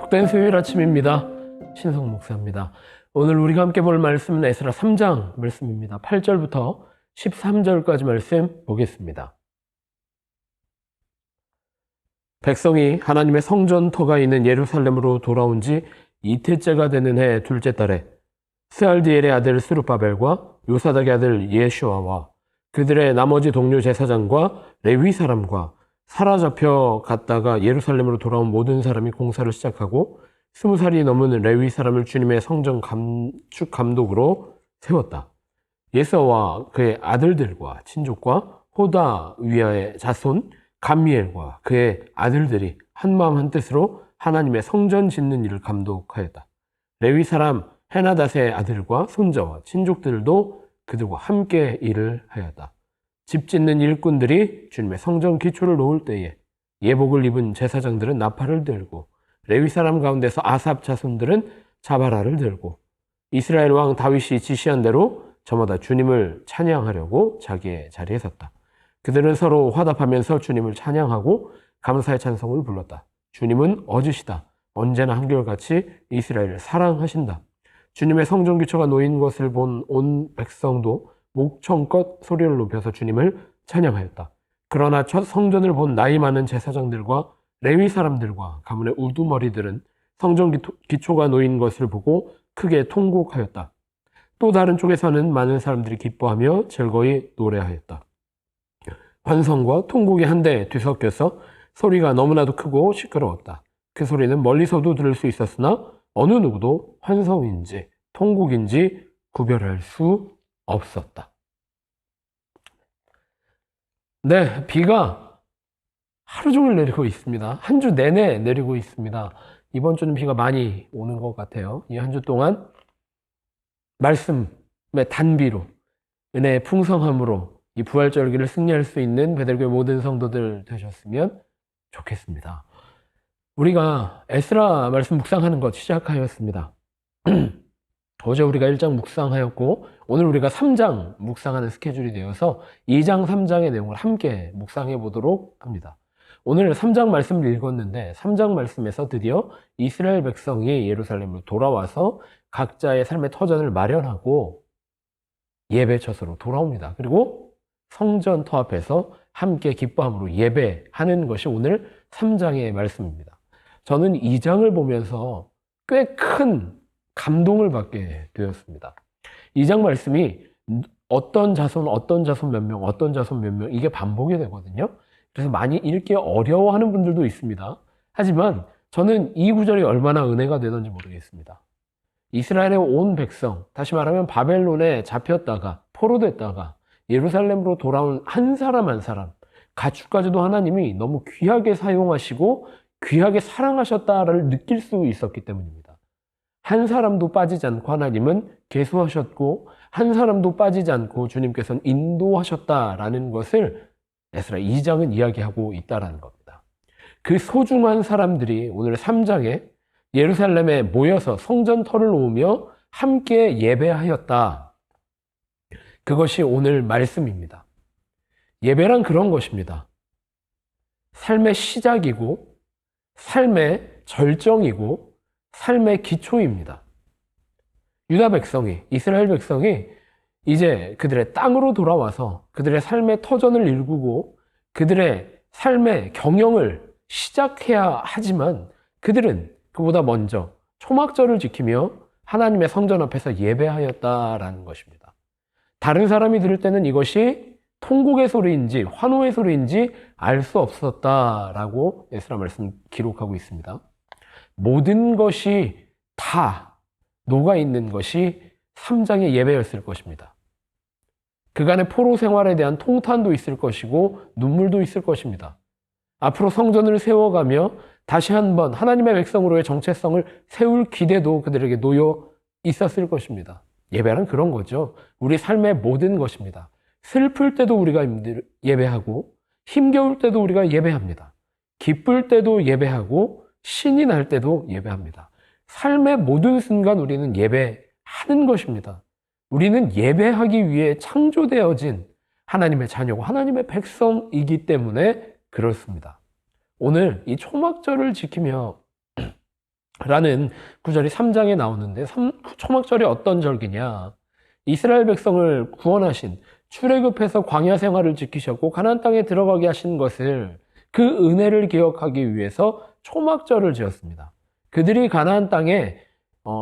복된 수요일 아침입니다. 신성 목사입니다. 오늘 우리가 함께 볼 말씀은 에스라 3장 말씀입니다. 8절부터 13절까지 말씀 보겠습니다. 백성이 하나님의 성전터가 있는 예루살렘으로 돌아온 지 이태째가 되는 해 둘째 달에 스알디엘의 아들 스룹바벨과 요사닥의 아들 예슈아와 그들의 나머지 동료 제사장과 레위 사람과 사로잡혀 갔다가 예루살렘으로 돌아온 모든 사람이 공사를 시작하고 20살이 넘은 레위 사람을 주님의 성전 감축 감독으로 세웠다. 예서와 그의 아들들과 친족과 호다위아의 자손 감미엘과 그의 아들들이 한마음 한뜻으로 하나님의 성전 짓는 일을 감독하였다. 레위 사람 헤나닷의 아들과 손자와 친족들도 그들과 함께 일을 하였다. 집 짓는 일꾼들이 주님의 성전 기초를 놓을 때에 예복을 입은 제사장들은 나팔을 들고 레위 사람 가운데서 아삽 자손들은 자바라를 들고 이스라엘 왕 다윗이 지시한 대로 저마다 주님을 찬양하려고 자기의 자리에 섰다. 그들은 서로 화답하면서 주님을 찬양하고 감사의 찬송을 불렀다. 주님은 어주시다. 언제나 한결같이 이스라엘을 사랑하신다. 주님의 성전 기초가 놓인 것을 본 온 백성도 목청껏 소리를 높여서 주님을 찬양하였다. 그러나 첫 성전을 본 나이 많은 제사장들과 레위 사람들과 가문의 우두머리들은 성전 기초가 놓인 것을 보고 크게 통곡하였다. 또 다른 쪽에서는 많은 사람들이 기뻐하며 즐거이 노래하였다. 환성과 통곡이 한데 뒤섞여서 소리가 너무나도 크고 시끄러웠다. 그 소리는 멀리서도 들을 수 있었으나 어느 누구도 환성인지 통곡인지 구별할 수 없었다. 네, 비가 하루 종일 내리고 있습니다. 한 주 내내 내리고 있습니다. 이번 주는 비가 많이 오는 것 같아요. 이 한 주 동안 말씀의 단비로 은혜의 풍성함으로 이 부활절기를 승리할 수 있는 베델교회 모든 성도들 되셨으면 좋겠습니다. 우리가 에스라 말씀 묵상하는 것 시작하였습니다. 어제 우리가 1장 묵상하였고 오늘 우리가 3장 묵상하는 스케줄이 되어서 2장, 3장의 내용을 함께 묵상해 보도록 합니다. 오늘 3장 말씀을 읽었는데 3장 말씀에서 드디어 이스라엘 백성이 예루살렘으로 돌아와서 각자의 삶의 터전을 마련하고 예배 처소로 돌아옵니다. 그리고 성전터 앞에서 함께 기뻐함으로 예배하는 것이 오늘 3장의 말씀입니다. 저는 2장을 보면서 꽤 큰 감동을 받게 되었습니다. 2장 말씀이 어떤 자손 몇 명 이게 반복이 되거든요. 그래서 많이 읽기 어려워하는 분들도 있습니다. 하지만 저는 이 구절이 얼마나 은혜가 되는지 모르겠습니다. 이스라엘의 온 백성, 다시 말하면 바벨론에 잡혔다가 포로됐다가 예루살렘으로 돌아온 한 사람 한 사람, 가축까지도 하나님이 너무 귀하게 사용하시고 귀하게 사랑하셨다를 느낄 수 있었기 때문입니다. 한 사람도 빠지지 않고 하나님은 계수하셨고 한 사람도 빠지지 않고 주님께서는 인도하셨다라는 것을 에스라 2장은 이야기하고 있다는 겁니다. 그 소중한 사람들이 오늘 3장에 예루살렘에 모여서 성전터를 놓으며 함께 예배하였다. 그것이 오늘 말씀입니다. 예배란 그런 것입니다. 삶의 시작이고 삶의 절정이고 삶의 기초입니다. 유다 백성이, 이스라엘 백성이 이제 그들의 땅으로 돌아와서 그들의 삶의 터전을 일구고 그들의 삶의 경영을 시작해야 하지만 그들은 그보다 먼저 초막절을 지키며 하나님의 성전 앞에서 예배하였다라는 것입니다. 다른 사람이 들을 때는 이것이 통곡의 소리인지 환호의 소리인지 알 수 없었다라고 에스라 말씀 기록하고 있습니다. 모든 것이 다 녹아있는 것이 3장의 예배였을 것입니다. 그간의 포로 생활에 대한 통탄도 있을 것이고 눈물도 있을 것입니다. 앞으로 성전을 세워가며 다시 한번 하나님의 백성으로의 정체성을 세울 기대도 그들에게 놓여 있었을 것입니다. 예배는 그런 거죠. 우리 삶의 모든 것입니다. 슬플 때도 우리가 예배하고 힘겨울 때도 우리가 예배합니다. 기쁠 때도 예배하고 신이 날 때도 예배합니다. 삶의 모든 순간 우리는 예배하는 것입니다. 우리는 예배하기 위해 창조되어진 하나님의 자녀고 하나님의 백성이기 때문에 그렇습니다. 오늘 이 초막절을 지키며 라는 구절이 3장에 나오는데 초막절이 어떤 절기냐? 이스라엘 백성을 구원하신 출애굽해서 광야 생활을 지키셨고 가나안 땅에 들어가게 하신 것을 그 은혜를 기억하기 위해서 초막절을 지었습니다. 그들이 가나안 땅에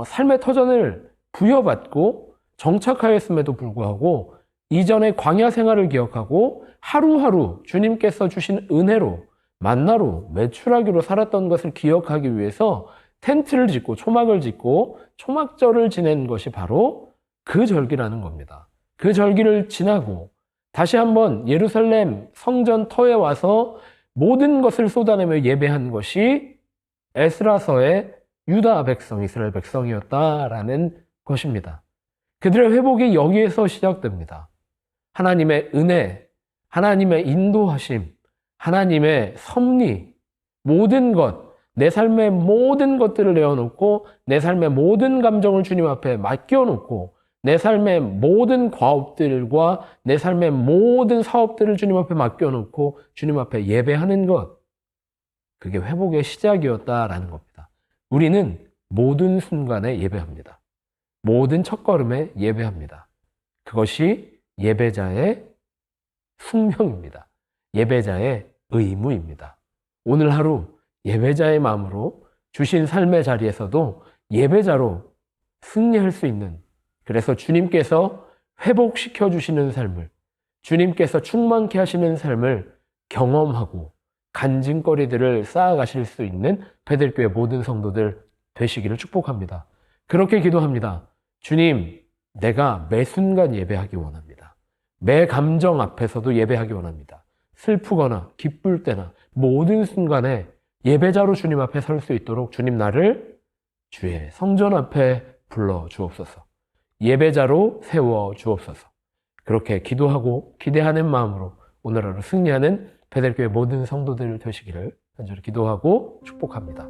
삶의 터전을 부여받고 정착하였음에도 불구하고 이전의 광야 생활을 기억하고 하루하루 주님께서 주신 은혜로 만나로 매출하기로 살았던 것을 기억하기 위해서 텐트를 짓고 초막을 짓고 초막절을 지낸 것이 바로 그 절기라는 겁니다. 그 절기를 지나고 다시 한번 예루살렘 성전 터에 와서 모든 것을 쏟아내며 예배한 것이 에스라서의 유다 백성, 이스라엘 백성이었다라는 것입니다. 그들의 회복이 여기에서 시작됩니다. 하나님의 은혜, 하나님의 인도하심, 하나님의 섭리, 모든 것, 내 삶의 모든 것들을 내어놓고 내 삶의 모든 감정을 주님 앞에 맡겨놓고 내 삶의 모든 과업들과 내 삶의 모든 사업들을 주님 앞에 맡겨놓고 주님 앞에 예배하는 것, 그게 회복의 시작이었다라는 겁니다. 우리는 모든 순간에 예배합니다. 모든 첫걸음에 예배합니다. 그것이 예배자의 숙명입니다. 예배자의 의무입니다. 오늘 하루 예배자의 마음으로 주신 삶의 자리에서도 예배자로 승리할 수 있는, 그래서 주님께서 회복시켜 주시는 삶을, 주님께서 충만케 하시는 삶을 경험하고 간증거리들을 쌓아가실 수 있는 베들교회 모든 성도들 되시기를 축복합니다. 그렇게 기도합니다. 주님, 내가 매 순간 예배하기 원합니다. 매 감정 앞에서도 예배하기 원합니다. 슬프거나 기쁠 때나 모든 순간에 예배자로 주님 앞에 설 수 있도록 주님 나를 주의 성전 앞에 불러 주옵소서. 예배자로 세워 주옵소서. 그렇게 기도하고 기대하는 마음으로 오늘 하루 승리하는 베들교회 모든 성도들 되시기를 간절히 기도하고 축복합니다.